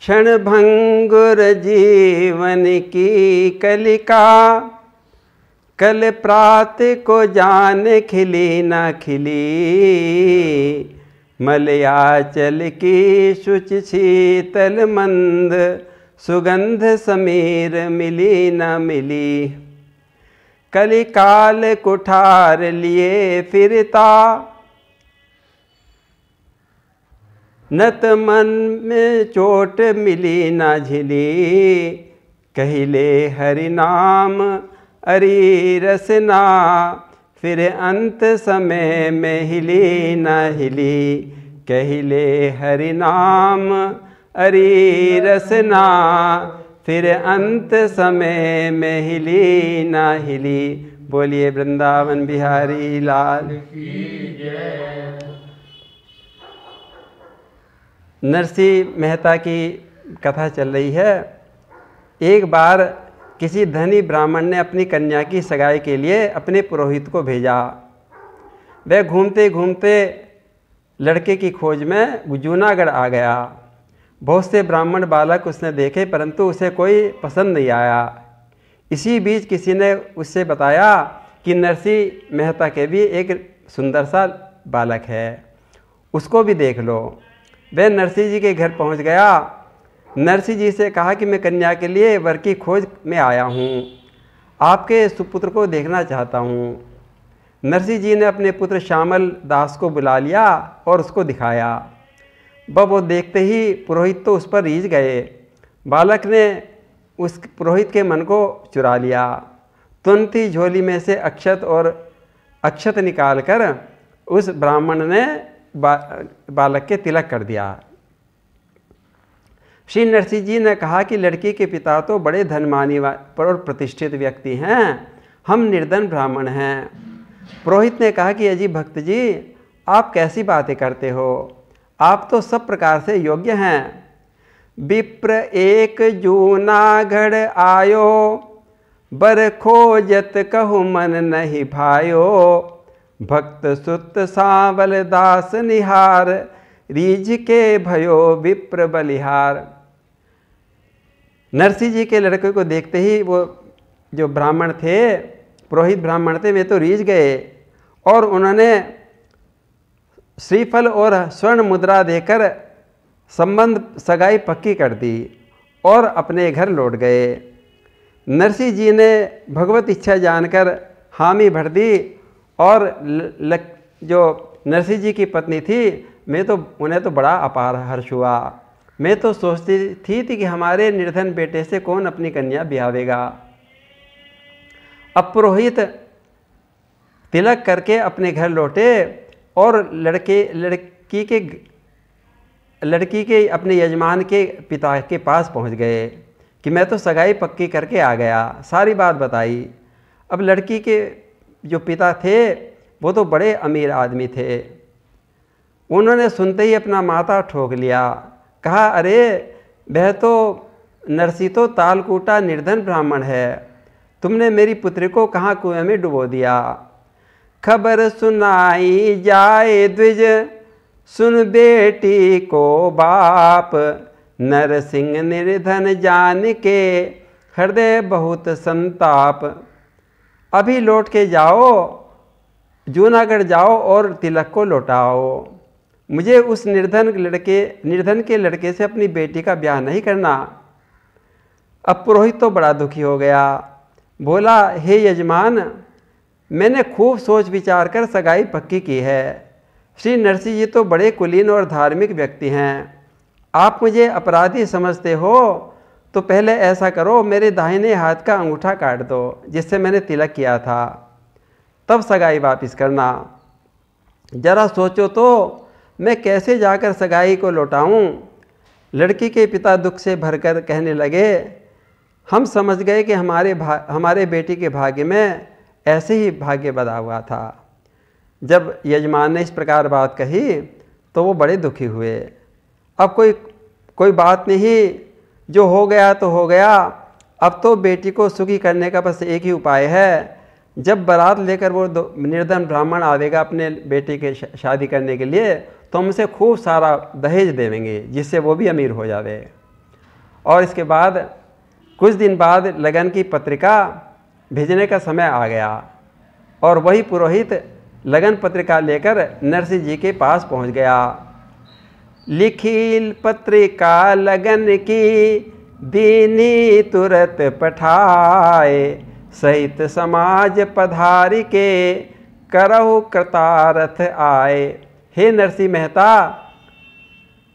क्षण भंगुर जीवन की कलिका, कल प्रात को जान खिली न खिली। मलयाचल की शुच शीतल मंद, सुगंध समीर मिली न मिली। कलिकाल कुठार लिए फिरता, नत मन में चोट मिली न झिली। कहिले हरि नाम अरी रसना, फिर अंत समय में हिली न हिली। कहिले हरि नाम अरी रसना, फिर अंत समय में हिली न हिली। बोलिए वृंदावन बिहारी लाल की जय। नरसिंह मेहता की कथा चल रही है। एक बार किसी धनी ब्राह्मण ने अपनी कन्या की सगाई के लिए अपने पुरोहित को भेजा। वह घूमते घूमते लड़के की खोज में जूनागढ़ आ गया। बहुत से ब्राह्मण बालक उसने देखे, परंतु उसे कोई पसंद नहीं आया। इसी बीच किसी ने उससे बताया कि नरसिंह मेहता के भी एक सुंदर सा बालक है, उसको भी देख लो। वह नरसिंह जी के घर पहुंच गया। नरसिंह जी से कहा कि मैं कन्या के लिए वर की खोज में आया हूँ, आपके सुपुत्र को देखना चाहता हूँ। नरसिंह जी ने अपने पुत्र श्यामल दास को बुला लिया और उसको दिखाया। वो देखते ही पुरोहित तो उस पर रीझ गए। बालक ने उस पुरोहित के मन को चुरा लिया। तुरंत ही झोली में से अक्षत निकालकर उस ब्राह्मण ने बालक के तिलक कर दिया। श्री नरसिंह जी ने कहा कि लड़की के पिता तो बड़े धनमानी और प्रतिष्ठित व्यक्ति हैं, हम निर्धन ब्राह्मण हैं। पुरोहित ने कहा कि अजी भक्त जी, आप कैसी बातें करते हो, आप तो सब प्रकार से योग्य हैं। विप्र एक जूनागढ़ आयो, बर खोजत कहु मन नहीं भायो। भक्त सुत सांवल दास निहार, रीझ के भयो विप्र बलिहार। नरसिंह जी के लड़के को देखते ही वो जो ब्राह्मण थे, पुरोहित ब्राह्मण थे, वे तो रीझ गए और उन्होंने श्रीफल और स्वर्ण मुद्रा देकर संबंध सगाई पक्की कर दी और अपने घर लौट गए। नरसिंह जी ने भगवत इच्छा जानकर हामी भर दी और जो नरसिंह जी की पत्नी थी, उन्हें तो बड़ा अपार हर्ष हुआ। मैं तो सोचती थी कि हमारे निर्धन बेटे से कौन अपनी कन्या ब्यावेगा। अब पुरोहित तिलक करके अपने घर लौटे और लड़की के अपने यजमान के पिता के पास पहुंच गए कि मैं तो सगाई पक्की करके आ गया, सारी बात बताई। अब लड़की के जो पिता थे वो तो बड़े अमीर आदमी थे। उन्होंने सुनते ही अपना माथा ठोक लिया, कहा अरे वह तो नरसिंह तो तालकूटा निर्धन ब्राह्मण है, तुमने मेरी पुत्री को कहाँ कुएं में डुबो दिया। खबर सुनाई जाए द्विज, सुन बेटी को बाप। नरसिंह निर्धन जान के, हृदय बहुत संताप। अभी लौट के जाओ, जूनागढ़ जाओ और तिलक को लौटाओ। मुझे उस निर्धन के लड़के से अपनी बेटी का ब्याह नहीं करना। अब पुरोहित तो बड़ा दुखी हो गया, बोला हे यजमान, मैंने खूब सोच विचार कर सगाई पक्की की है। श्री नरसिंह जी तो बड़े कुलीन और धार्मिक व्यक्ति हैं, आप मुझे अपराधी समझते हो तो पहले ऐसा करो, मेरे दाहिने हाथ का अंगूठा काट दो जिससे मैंने तिलक किया था, तब सगाई वापस करना। जरा सोचो तो मैं कैसे जाकर सगाई को लौटाऊं। लड़की के पिता दुख से भरकर कहने लगे, हम समझ गए कि हमारे बेटी के भाग्य में ऐसे ही भाग्य बधा हुआ था। जब यजमान ने इस प्रकार बात कही तो वो बड़े दुखी हुए। अब कोई बात नहीं, जो हो गया तो हो गया। अब तो बेटी को सुखी करने का बस एक ही उपाय है, जब बारात लेकर वो निर्धन ब्राह्मण आवेगा अपने बेटे के शादी करने के लिए, तो हम उसे खूब सारा दहेज देवेंगे जिससे वो भी अमीर हो जावे। और इसके बाद कुछ दिन बाद लगन की पत्रिका भेजने का समय आ गया और वही पुरोहित लगन पत्रिका लेकर नरसिंह जी के पास पहुंच गया। लिखी पत्रिका लगन की दीनी तुरत पठाए, सहित समाज पधारी के करहु कृतार्थ आए। हे नरसिंह मेहता,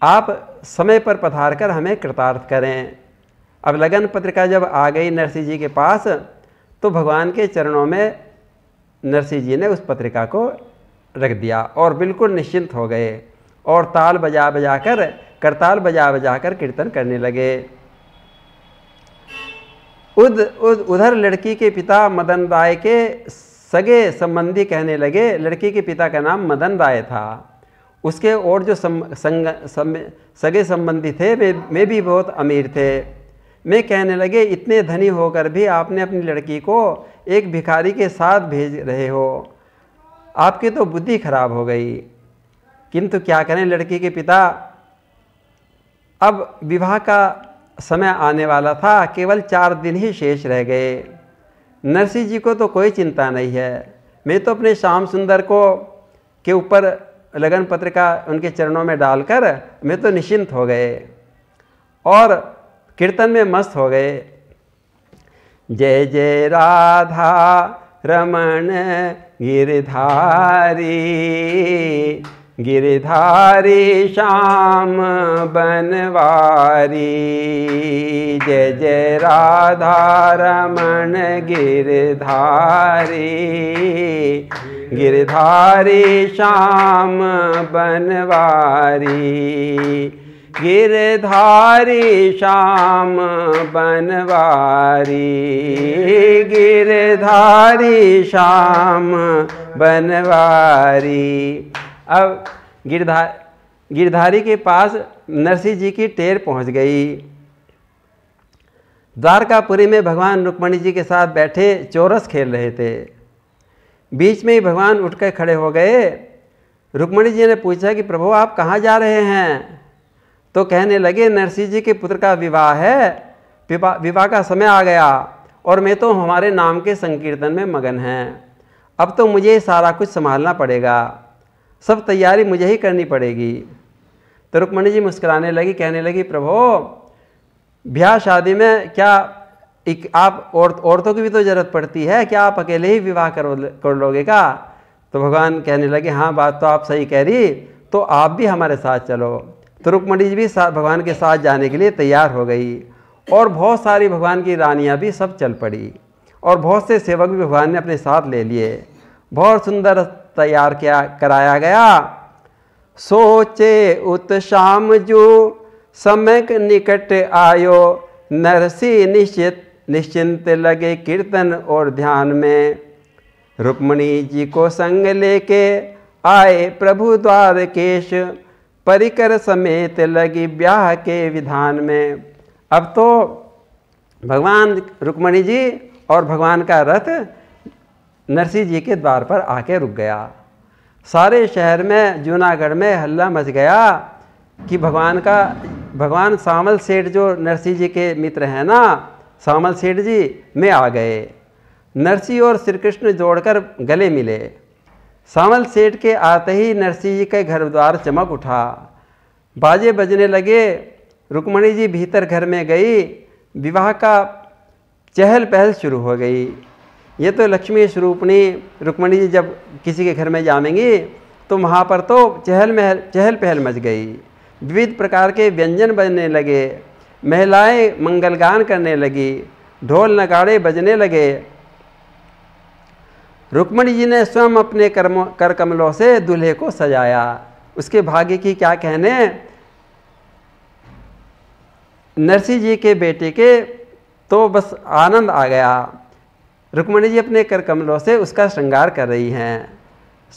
आप समय पर पधार कर हमें कृतार्थ करें। अब लगन पत्रिका जब आ गई नरसिंह जी के पास तो भगवान के चरणों में नरसिंह जी ने उस पत्रिका को रख दिया और बिल्कुल निश्चिंत हो गए और ताल बजा बजा कर करताल बजा बजा कर कीर्तन करने लगे। उधर लड़की के पिता मदन राय के सगे संबंधी कहने लगे, लड़की के पिता का नाम मदन राय था, उसके और जो सगे संबंधी थे वे भी बहुत अमीर थे। मैं कहने लगे, इतने धनी होकर भी आपने अपनी लड़की को एक भिखारी के साथ भेज रहे हो, आपकी तो बुद्धि खराब हो गई। किंतु क्या करें, लड़की के पिता, अब विवाह का समय आने वाला था, केवल 4 दिन ही शेष रह गए। नरसिंह जी को तो कोई चिंता नहीं है, मैं तो अपने श्याम सुंदर को के ऊपर लगन पत्रिका उनके चरणों में डालकर मैं तो निश्चिंत हो गए और कीर्तन में मस्त हो गए। जय जय राधा रमण गिरधारी, गिरधारी श्याम बनवारी। जय जय राधा रमण गिरधारी, गिरधारी श्याम बनवारी। गिरधारी श्याम बनवारी, गिरधारी श्याम बनवारी। अब गिरधारी के पास नरसिंह जी की टेर पहुंच गई। द्वारकापुरी में भगवान रुक्मणी जी के साथ बैठे चौरस खेल रहे थे। बीच में ही भगवान उठकर खड़े हो गए। रुक्मणी जी ने पूछा कि प्रभु आप कहाँ जा रहे हैं? तो कहने लगे, नरसिंह जी के पुत्र का विवाह है, विवाह का समय आ गया और मैं तो हमारे नाम के संकीर्तन में मगन हैं। अब तो मुझे सारा कुछ संभालना पड़ेगा, सब तैयारी मुझे ही करनी पड़ेगी। तो रुक्मणी जी मुस्कुराने लगी, कहने लगी, प्रभु ब्याह शादी में क्या आप औरतों की भी तो जरूरत पड़ती है, क्या आप अकेले ही विवाह कर लोगे का? तो भगवान कहने लगे, हाँ बात तो आप सही कह रही, तो आप भी हमारे साथ चलो। तो रुक्मणी जी भी भगवान के साथ जाने के लिए तैयार हो गई और बहुत सारी भगवान की रानियां भी सब चल पड़ी और बहुत से सेवक भी भगवान ने अपने साथ ले लिए। बहुत सुंदर तैयार कराया गया। सोचे उत शाम जो समय निकट आयो, नरसिंह निश्चिंत लगे कीर्तन और ध्यान में। रुक्मणी जी को संग लेके आए प्रभु द्वारकेश, परिकर समेत लगी ब्याह के विधान में। अब तो भगवान रुक्मणी जी और भगवान का रथ नरसिंह जी के द्वार पर आके रुक गया। सारे शहर में, जूनागढ़ में हल्ला मच गया कि भगवान सामल सेठ जो नरसिंह जी के मित्र हैं ना, सामल सेठ जी में आ गए। नरसिंह और श्री कृष्ण जोड़कर गले मिले। सामल सेठ के आते ही नरसिंह जी के घर द्वार चमक उठा, बाजे बजने लगे। रुक्मणी जी भीतर घर में गई, विवाह का चहल पहल शुरू हो गई। ये तो लक्ष्मी स्वरूपणी रुक्मणी जी जब किसी के घर में जाएंगी तो वहाँ पर तो चहल पहल मच गई। विविध प्रकार के व्यंजन बनने लगे, महिलाएं मंगलगान करने लगी, ढोल नगाड़े बजने लगे। रुक्मणी जी ने स्वयं अपने कर कमलों से दूल्हे को सजाया। उसके भाग्य की क्या कहने। नरसिंह जी के बेटे के तो बस आनंद आ गया। रुक्मणी जी अपने कर कमलों से उसका श्रृंगार कर रही हैं।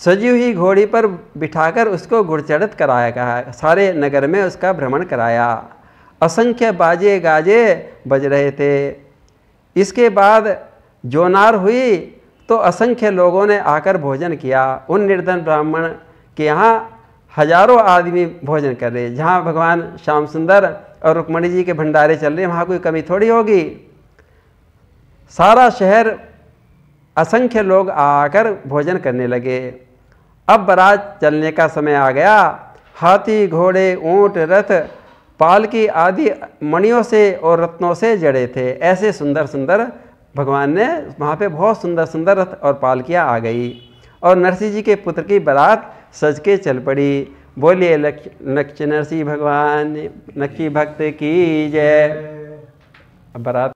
सजी हुई घोड़ी पर बिठाकर उसको घुड़चढ़त कराया गया, सारे नगर में उसका भ्रमण कराया। असंख्य बाजे गाजे बज रहे थे। इसके बाद जोनार हुई तो असंख्य लोगों ने आकर भोजन किया। उन निर्धन ब्राह्मण के यहाँ हजारों आदमी भोजन कर रहे, जहाँ भगवान श्याम सुंदर और रुक्मणी जी के भंडारे चल रहे हैं, वहाँ कोई कमी थोड़ी होगी। सारा शहर असंख्य लोग आकर भोजन करने लगे। अब बारात चलने का समय आ गया। हाथी, घोड़े, ऊंट, रथ, पालकी आदि मणियों से और रत्नों से जड़े थे। ऐसे सुंदर सुंदर भगवान ने वहाँ पे बहुत सुंदर सुंदर रथ और पालकियाँ आ गई और नरसिंह जी के पुत्र की बारात सज के चल पड़ी। बोलिए नरसिंह भगवान नक्की भक्त की जय। अब बारात